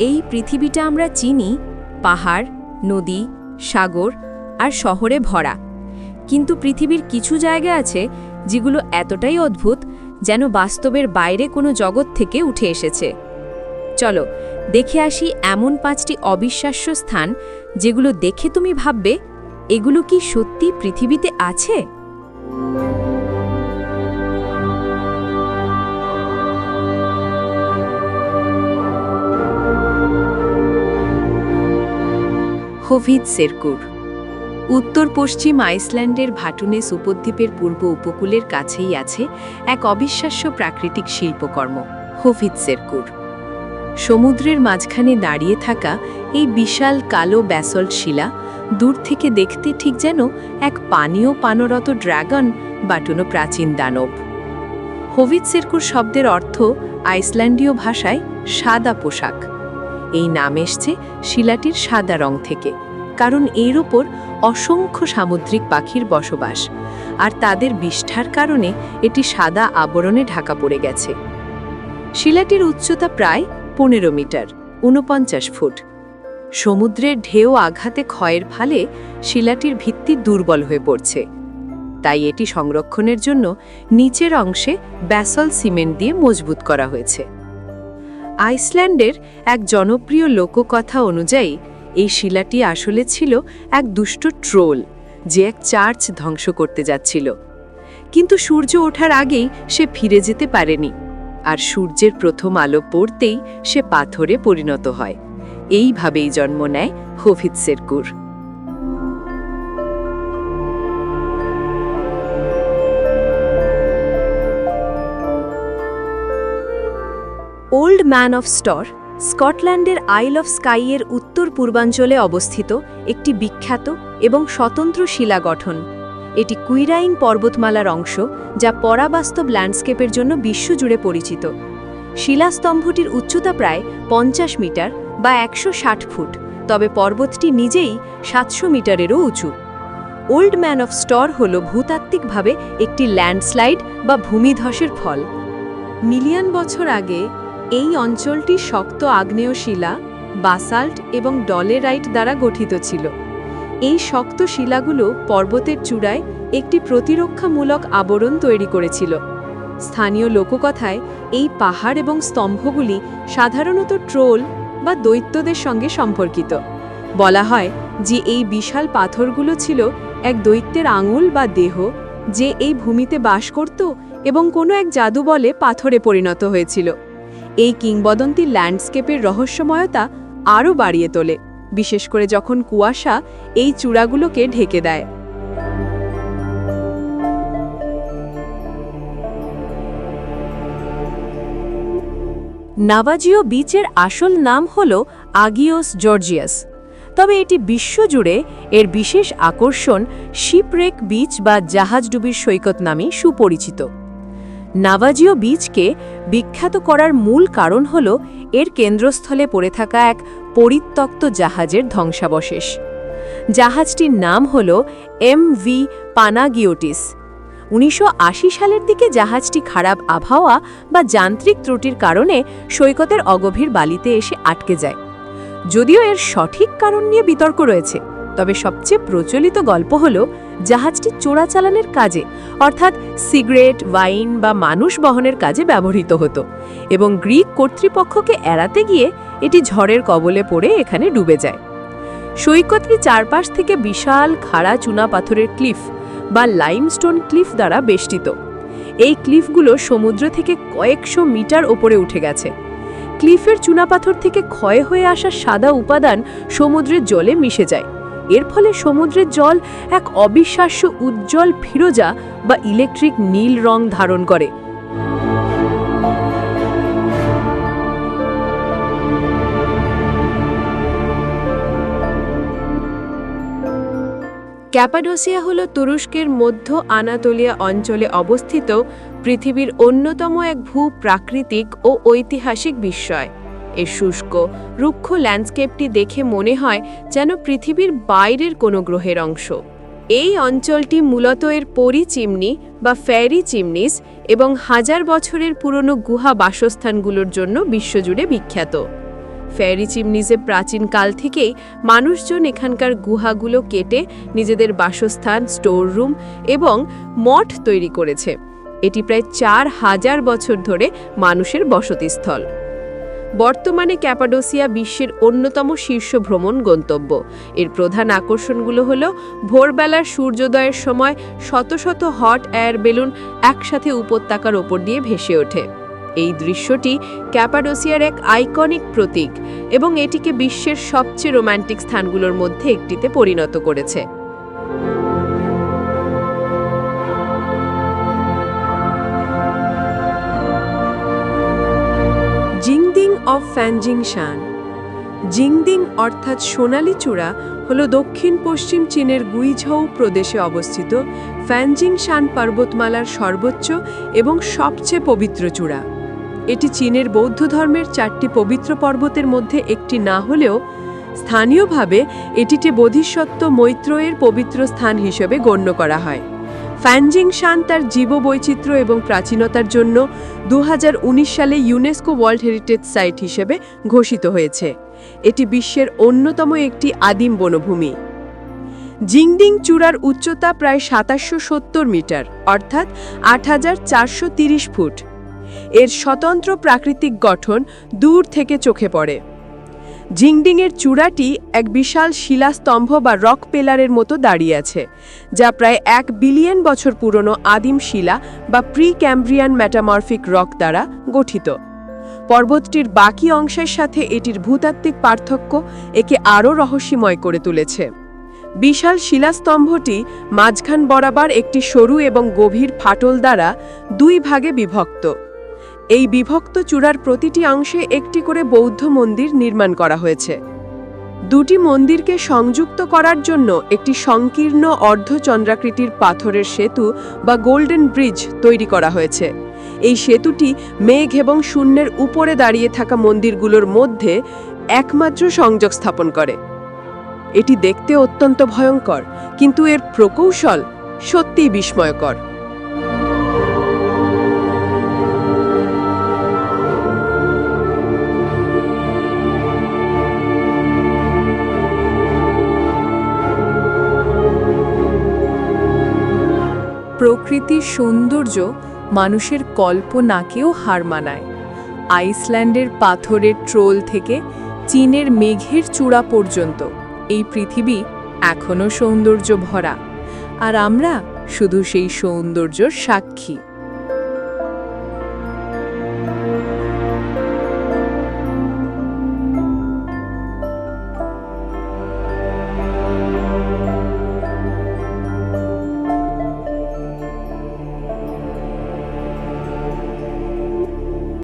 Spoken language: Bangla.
এই পৃথিবীটা আমরা চিনি পাহাড়, নদী, সাগর আর শহরে ভরা, কিন্তু পৃথিবীর কিছু জায়গা আছে যেগুলো এতটাই অদ্ভুত যেন বাস্তবের বাইরে কোনো জগৎ থেকে উঠে এসেছে। চলো দেখে আসি এমন 5টি অবিশ্বাস্য স্থান যেগুলো দেখে তুমি ভাববে এগুলো কি সত্যি পৃথিবীতে আছে। হোভিদসেরকুর উত্তর পশ্চিম আইসল্যান্ডের ভাটুনেস উপদ্বীপের পূর্ব উপকূলের কাছেই আছে এক অবিশ্বাস্য প্রাকৃতিক শিল্পকর্ম হোভিদসেরকুর। সমুদ্রের মাঝখানে দাঁড়িয়ে থাকা এই বিশাল কালো ব্যাসল্ট শিলা দূর থেকে দেখতে ঠিক যেন এক পানরত ড্রাগন বা কোনো প্রাচীন দানব। হোভিদসেরকুর শব্দের অর্থ আইসল্যান্ডীয় ভাষায় সাদা পোশাক। এই নাম এসছে শিলাটির সাদা রং থেকে, কারণ এর ওপর অসংখ্য সামুদ্রিক পাখির বসবাস, আর তাদের বিষ্ঠার কারণে এটি সাদা আবরণে ঢাকা পড়ে গেছে। শিলাটির উচ্চতা প্রায় 15 মিটার 49 ফুট। সমুদ্রের ঢেউ আঘাতে ক্ষয়ের ফলে শিলাটির ভিত্তি দুর্বল হয়ে পড়ছে, তাই এটি সংরক্ষণের জন্য নিচের অংশে ব্যাসল্ট সিমেন্ট দিয়ে মজবুত করা হয়েছে। আইসল্যান্ডের এক জনপ্রিয় লোককথা অনুযায়ী এই শিলাটি আসলে ছিল এক দুষ্ট ট্রোল, যে এক চার্চ ধ্বংস করতে যাচ্ছিল, কিন্তু সূর্য ওঠার আগেই সে ফিরে যেতে পারেনি, আর সূর্যের প্রথম আলো পড়তেই সে পাথরে পরিণত হয়। এইভাবেই জন্ম নেয় হোভিদসেরকুর। ওল্ড ম্যান অফ স্টর স্কটল্যান্ডের আইল অফ স্কাইয়ের উত্তর পূর্বাঞ্চলে অবস্থিত একটি বিখ্যাত এবং স্বতন্ত্র শিলা গঠন। এটি কুইরাইন পর্বতমালার অংশ, যা পরাবাস্তব ল্যান্ডস্কেপের জন্য বিশ্বজুড়ে পরিচিত। শিলাস্তম্ভটির উচ্চতা প্রায় 50 মিটার বা 160 ফুট, তবে পর্বতটি নিজেই 700 মিটারেরও উঁচু। ওল্ড ম্যান অফ স্টর হল ভূতাত্ত্বিকভাবে একটি ল্যান্ডস্লাইড বা ভূমিধসের ফল। মিলিয়ন বছর আগে এই অঞ্চলটি শক্ত আগ্নেয় শিলা, বাসাল্ট এবং ডলেরাইট দ্বারা গঠিত ছিল। এই শক্ত শিলাগুলো পর্বতের চূড়ায় একটি প্রতিরক্ষামূলক আবরণ তৈরি করেছিল। স্থানীয় লোককথায় এই পাহাড় এবং স্তম্ভগুলি সাধারণত ট্রোল বা দৈত্যদের সঙ্গে সম্পর্কিত। বলা হয় যে এই বিশাল পাথরগুলো ছিল এক দৈত্যের আঙুল বা দেহ, যে এই ভূমিতে বাস করত এবং কোনো এক জাদু বলে পাথরে পরিণত হয়েছিল। এই কিংবদন্তি ল্যান্ডস্কেপের রহস্যময়তা আরও বাড়িয়ে তোলে, বিশেষ করে যখন কুয়াশা এই চূড়াগুলোকে ঢেকে দেয়। নাভাজিও বিচের আসল নাম হল আগিওস জর্জিয়াস, তবে এটি বিশ্বজুড়ে এর বিশেষ আকর্ষণ শিপরেক বিচ বা জাহাজডুবির সৈকত নামেই সুপরিচিত। নাভাজিও বিচকে বিখ্যাত করার মূল কারণ হল এর কেন্দ্রস্থলে পড়ে থাকা এক পরিত্যক্ত জাহাজের ধ্বংসাবশেষ। জাহাজটির নাম হল MV পানাগিওটিস। 1980 সালের দিকে জাহাজটি খারাপ আবহাওয়া বা যান্ত্রিক ত্রুটির কারণে সৈকতের অগভীর বালিতে এসে আটকে যায়। যদিও এর সঠিক কারণ নিয়ে বিতর্ক রয়েছে, তবে সবচেয়ে প্রচলিত গল্প হল জাহাজটি চোরাচালানের কাজে, অর্থাৎ সিগারেট, ওয়াইন বা মানুষ বহনের কাজে ব্যবহৃত হতো, এবং গ্রিক কর্তৃপক্ষকে এড়াতে গিয়ে এটি ঝড়ের কবলে পড়ে এখানে ডুবে যায়। সৈকতটি চারপাশ থেকে বিশাল খাড়া চুনাপাথরের ক্লিফ বা লাইমস্টোন ক্লিফ দ্বারা বেষ্টিত। এই ক্লিফগুলো সমুদ্র থেকে কয়েকশো মিটার ওপরে উঠে গেছে। ক্লিফের চুনাপাথর থেকে ক্ষয় হয়ে আসা সাদা উপাদান সমুদ্রের জলে মিশে যায়। এর ফলে সমুদ্রের জল এক অবিশ্বাস্য উজ্জ্বল ফিরোজা বা ইলেকট্রিক নীল রং ধারণ করে। ক্যাপাডোসিয়া হল তুরস্কের মধ্য আনাতোলিয়া অঞ্চলে অবস্থিত পৃথিবীর অন্যতম এক ভূ-প্রাকৃতিক ও ঐতিহাসিক বিস্ময়। এর শুষ্ক, রুক্ষ ল্যান্ডস্কেপটি দেখে মনে হয় যেন পৃথিবীর বাইরের কোনো গ্রহের অংশ। এই অঞ্চলটি মূলত এর পরি চিমনি বা ফেরি চিমনিস এবং হাজার বছরের পুরনো গুহা বাসস্থানগুলোর জন্য বিশ্বজুড়ে বিখ্যাত। ফেয়ারি চিমনিজে প্রাচীনকাল থেকেই মানুষজন এখানকার গুহাগুলো কেটে নিজেদের বাসস্থান, স্টোর রুম এবং মঠ তৈরি করেছে। এটি প্রায় 4000 বছর ধরে মানুষের বসতিস্থল। বর্তমানে ক্যাপাডোসিয়া বিশ্বের অন্যতম শীর্ষ ভ্রমণ গন্তব্য। এর প্রধান আকর্ষণগুলো হল ভোরবেলার সূর্যোদয়ের সময় শত শত হট এয়ার বেলুন একসাথে উপত্যকার ওপর দিয়ে ভেসে ওঠে। এই দৃশ্যটি ক্যাপাডোসিয়ার এক আইকনিক প্রতীক এবং এটিকে বিশ্বের সবচেয়ে রোমান্টিক স্থানগুলোর মধ্যে একটিতে পরিণত করেছে। জিংদিং অফ ফ্যানজিংশান। জিংদিং অর্থাৎ সোনালী চূড়া হল দক্ষিণ পশ্চিম চীনের গুইঝৌ প্রদেশে অবস্থিত ফ্যানজিংশান পর্বতমালার সর্বোচ্চ এবং সবচেয়ে পবিত্র চূড়া। এটি চীনের বৌদ্ধ ধর্মের 4টি পবিত্র পর্বতের মধ্যে একটি না হলেও স্থানীয়ভাবে এটিকে বোধিসত্ত্ব মৈত্রেয়ের পবিত্র স্থান হিসেবে গণ্য করা হয়। ফ্যানজিংশান তার জীববৈচিত্র্য এবং প্রাচীনতার জন্য 2019 সালে ইউনেস্কো ওয়ার্ল্ড হেরিটেজ সাইট হিসেবে ঘোষিত হয়েছে। এটি বিশ্বের অন্যতম একটি আদিম বনভূমি। জিংদিং চূড়ার উচ্চতা প্রায় 2770 মিটার, অর্থাৎ 8430 ফুট। এর স্বতন্ত্র প্রাকৃতিক গঠন দূর থেকে চোখে পড়ে। জিংডিংয়ের চূড়াটি এক বিশাল শিলাস্তম্ভ বা রক পেলারের মতো দাঁড়িয়ে আছে, যা প্রায় 1 বিলিয়ন বছর পুরনো আদিম শিলা বা প্রি ক্যাম্ব্রিয়ান মেটামরফিক রক দ্বারা গঠিত। পর্বতটির বাকি অংশের সাথে এটির ভূতাত্ত্বিক পার্থক্য একে আরও রহস্যময় করে তুলেছে। বিশাল শিলাস্তম্ভটি মাঝখান বরাবর একটি সরু এবং গভীর ফাটল দ্বারা 2 ভাগে বিভক্ত। এই বিভক্ত চূড়ার প্রতিটি অংশে একটি করে বৌদ্ধ মন্দির নির্মাণ করা হয়েছে। 2টি মন্দিরকে সংযুক্ত করার জন্য একটি সংকীর্ণ অর্ধচন্দ্রাকৃতির পাথরের সেতু বা গোল্ডেন ব্রিজ তৈরি করা হয়েছে। এই সেতুটি মেঘ এবং শূন্যের উপরে দাঁড়িয়ে থাকা মন্দিরগুলোর মধ্যে একমাত্র সংযোগ স্থাপন করে। এটি দেখতে অত্যন্ত ভয়ঙ্কর, কিন্তু এর প্রকৌশল সত্যিই বিস্ময়কর। প্রকৃতির সৌন্দর্য মানুষের কল্পনাকেও হার মানায়। আইসল্যান্ডের পাথরের ট্রোল থেকে চীনের মেঘের চূড়া পর্যন্ত এই পৃথিবী এখনো সৌন্দর্য ভরা, আর আমরা শুধু সেই সৌন্দর্যের সাক্ষী।